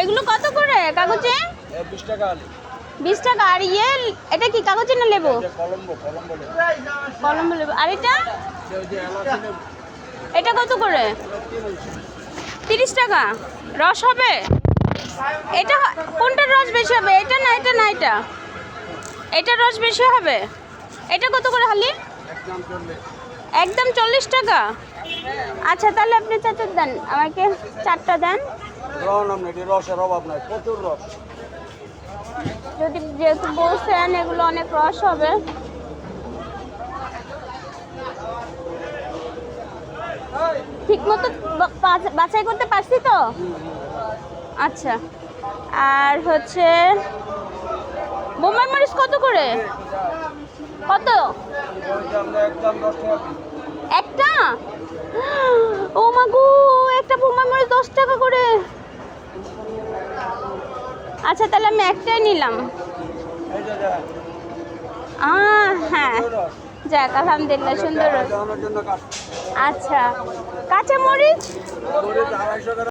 এগুলো কত করে কাগজে? 20 টাকা আলি। 20 টাকা। আর ইয়ে এটা কি কাগজে না লেবু? কলম্বো লেবু। কলম্বো লেবু। আর এটা? ওই যে এলাচি লেবু। এটা কত করে? 30 টাকা। রস হবে? এটা কোনটার রস বেশি হবে? এটা না এটা না এটা? এটার রস বেশি হবে। এটা কত করে হালি? একদম 40 টাকা। আচ্ছা তাহলে আপনি চারটা দেন, আমাকে 4টা দেন। রসের অভাব নাই, প্রচুর রস। যদি যেহেতু বলছেন এগুলো অনেক রস হবে। ঠিক মতো বাছাই করতে পারছি তো? আচ্ছা। আর হচ্ছে বোম্বাই মরিচ কত করে? কত একদম 10 টাকা। একটা? ও মা গো, একটা বোম্বাই মরিচ 10 টাকা করে। আচ্ছা তাহলে আমি একটাই নিলাম। এই যে দেখ, হ্যাঁ যাক আলহামদুলিল্লাহ সুন্দর। দেওয়ানোর জন্য কাজ। আচ্ছা কাঁচা মরিচ? মরিচ 250 টাকা।